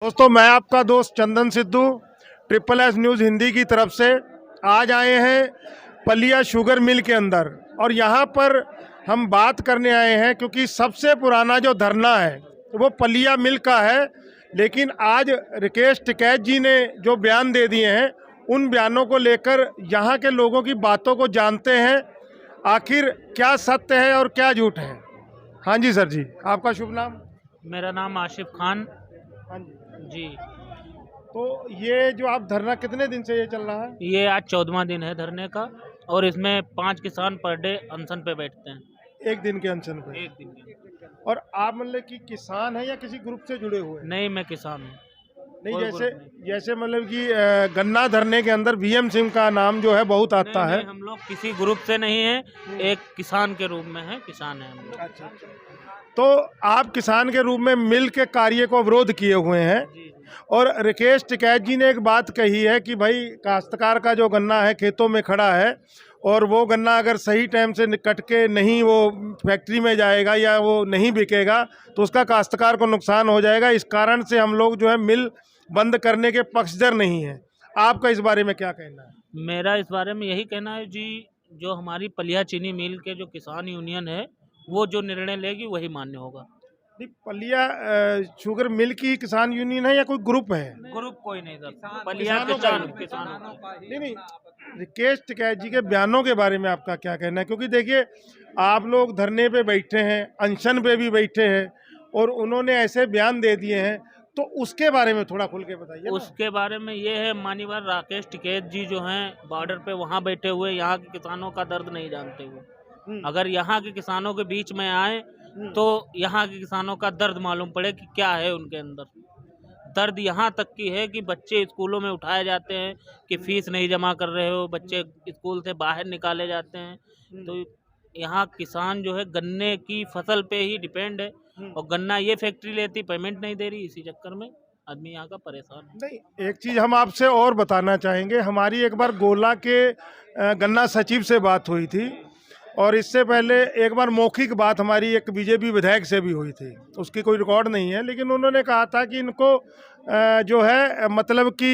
दोस्तों, मैं आपका दोस्त Chandan Sidhu triple S news Hindi की तरफ से आज आए हैं पलिया शुगर मिल के अंदर। और यहाँ पर हम बात करने आए हैं क्योंकि सबसे पुराना जो धरना है वो पलिया मिल का है। लेकिन आज राकेश टिकैत जी ने जो बयान दे दिए हैं, उन बयानों को लेकर यहाँ के लोगों की बातों को जानते हैं, आखिर क्या सत्य है और क्या झूठ है। हाँ जी सर जी, आपका शुभ नाम? मेरा नाम आशिफ खान हाँ जी जी। तो ये जो आप धरना कितने दिन से ये चल रहा है? ये आज 14वां दिन है धरने का और इसमें 5 किसान पर डे अनशन पे बैठते हैं। एक दिन के अनशन पे। एक दिन के। और आप मतलब कि किसान है या किसी ग्रुप से जुड़े हुए हैं? नहीं, मैं किसान हूँ। नहीं, कोई जैसे ग्रुप नहीं। जैसे मतलब कि गन्ना धरने के अंदर वीएम सिंह का नाम जो है बहुत आता नहीं, है। नहीं, हम लोग किसी ग्रुप से नहीं है, एक किसान के रूप में है, किसान है हम लोग। अच्छा अच्छा। तो आप किसान के रूप में मिल के कार्य को अवरोध किए हुए हैं। जी। और राकेश टिकैत जी ने एक बात कही है कि भाई काश्तकार का जो गन्ना है खेतों में खड़ा है और वो गन्ना अगर सही टाइम से कट के नहीं वो फैक्ट्री में जाएगा या वो नहीं बिकेगा तो उसका काश्तकार को नुकसान हो जाएगा। इस कारण से हम लोग जो है मिल बंद करने के पक्षधर नहीं है। आपका इस बारे में क्या कहना है? मेरा इस बारे में यही कहना है जी, जो हमारी पलिया चीनी मिल के जो किसान यूनियन है वो जो निर्णय लेगी वही मान्य होगा। नहीं, पलिया शुगर मिल की किसान यूनियन है या कोई ग्रुप है? ग्रुप कोई नहीं सर, पलिया किसानों का। नहीं, राकेश टिकैत जी के बयानों के बारे में आपका क्या कहना है? क्योंकि देखिए, आप लोग धरने पे बैठे हैं, अनशन पे भी बैठे हैं और उन्होंने ऐसे बयान दे दिए हैं, तो उसके बारे में थोड़ा खुल के बताइए। उसके बारे में ये है, माननीय राकेश टिकैत जी जो हैं बॉर्डर पे वहाँ बैठे हुए यहाँ के किसानों का दर्द नहीं जानते हुए, अगर यहाँ के किसानों के बीच में आए तो यहाँ के किसानों का दर्द मालूम पड़े कि क्या है उनके अंदर। दर्द यहाँ तक की है कि बच्चे स्कूलों में उठाए जाते हैं कि फीस नहीं जमा कर रहे हो, बच्चे स्कूल से बाहर निकाले जाते हैं। तो यहाँ किसान जो है गन्ने की फसल पे ही डिपेंड है और गन्ना ये फैक्ट्री लेती, पेमेंट नहीं दे रही, इसी चक्कर में आदमी यहाँ का परेशान है। नहीं, एक चीज़ हम आपसे और बताना चाहेंगे। हमारी एक बार गोला के गन्ना सचिव से बात हुई थी और इससे पहले एक बार मौखिक बात हमारी एक बीजेपी विधायक से भी हुई थी। उसकी कोई रिकॉर्ड नहीं है, लेकिन उन्होंने कहा था कि इनको जो है मतलब कि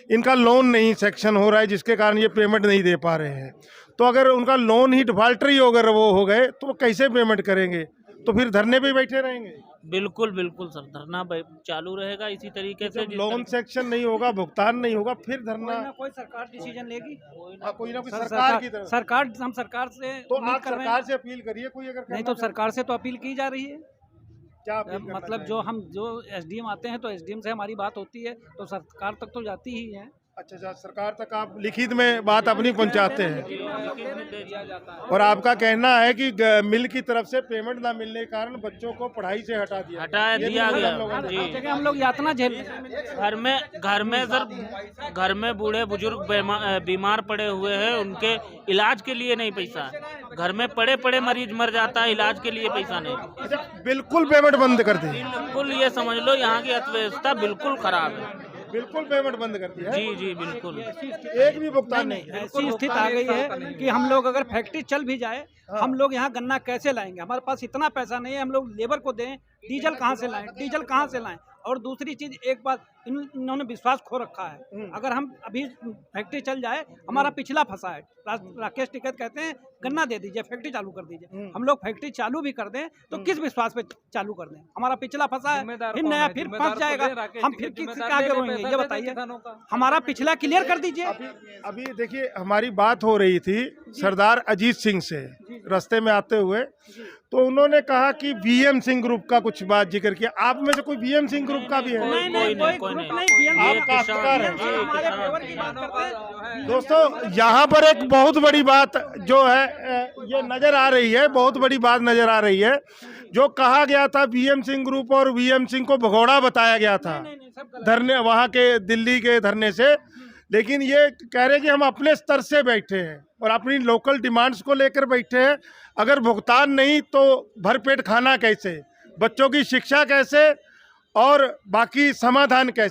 इनका लोन नहीं सेक्शन हो रहा है जिसके कारण ये पेमेंट नहीं दे पा रहे हैं। तो अगर उनका लोन ही डिफाल्टर ही अगर वो हो गए तो वो कैसे पेमेंट करेंगे? तो फिर धरने पे बैठे रहेंगे? बिल्कुल बिल्कुल सर, धरना चालू रहेगा इसी तरीके से। लोन सेक्शन नहीं होगा, भुगतान नहीं होगा, फिर धरना कोई सरकार डिसीजन लेगी। कोई ना कोई सरकार की तरफ। सरकार, हम सरकार से तो आप सरकार से अपील करिए कोई अगर नहीं तो सरकार से तो अपील की जा रही है। क्या अपील मतलब जो एसडीएम आते हैं तो एसडीएम से हमारी बात होती है तो सरकार तक तो जाती ही है। अच्छा, सरकार तक आप लिखित में बात अपनी पहुंचाते हैं। और आपका कहना है कि मिल की तरफ से पेमेंट ना मिलने के कारण बच्चों को पढ़ाई से हटा दिया गया जगह हम लोग यातना झेल घर में बूढ़े बुजुर्ग बीमार पड़े हुए हैं, उनके इलाज के लिए नहीं पैसा है। घर में पड़े मरीज मर जाता है, इलाज के लिए पैसा नहीं। अच्छा, बिल्कुल पेमेंट बंद कर दी। बिल्कुल, ये समझ लो यहाँ की अर्थव्यवस्था बिल्कुल खराब है। बिल्कुल पेमेंट बंद कर दी है। जी बिल्कुल, एक भी भुगतान नहीं। ऐसी स्थिति आ गई है कि हम लोग अगर फैक्ट्री चल भी जाए, हम लोग यहाँ गन्ना कैसे लाएंगे? हमारे पास इतना पैसा नहीं है, हम लोग लेबर को दें, डीजल कहाँ से लाएं? और दूसरी चीज, एक बात इन्होंने विश्वास खो रखा है। अगर हम अभी फैक्ट्री चल जाए, हमारा पिछला फंसा है। राकेश टिकैत कहते हैं गन्ना दे दीजिए, फैक्ट्री चालू कर दीजिए। हम लोग फैक्ट्री चालू भी कर दें तो किस विश्वास पे चालू कर दें? हमारा पिछला फंसा है, फिर नया फिर फंस जाएगा, हम फिर किसके आगे रोएंगे? ये बताइए, हमारा पिछला क्लियर कर दीजिए। अभी देखिए, हमारी बात हो रही थी सरदार अजीत सिंह से रास्ते में आते हुए, तो उन्होंने कहा कि वीएम सिंह ग्रुप का कुछ बात जिक्र किया। आप में से कोई वीएम सिंह ग्रुप का भी है? कोई ग्रुप नहीं। आप काश्तकार हैं। दोस्तों, यहाँ पर एक बहुत बड़ी बात जो है ये नजर आ रही है, बहुत बड़ी बात नजर आ रही है। जो कहा गया था वीएम सिंह ग्रुप और वीएम सिंह को भगोड़ा बताया गया था धरने, वहाँ के दिल्ली के धरने से। लेकिन ये कह रहे कि हम अपने स्तर से बैठे हैं और अपनी लोकल डिमांड्स को लेकर बैठे हैं। अगर भुगतान नहीं तो भरपेट खाना कैसे, बच्चों की शिक्षा कैसे और बाकी समाधान कैसे?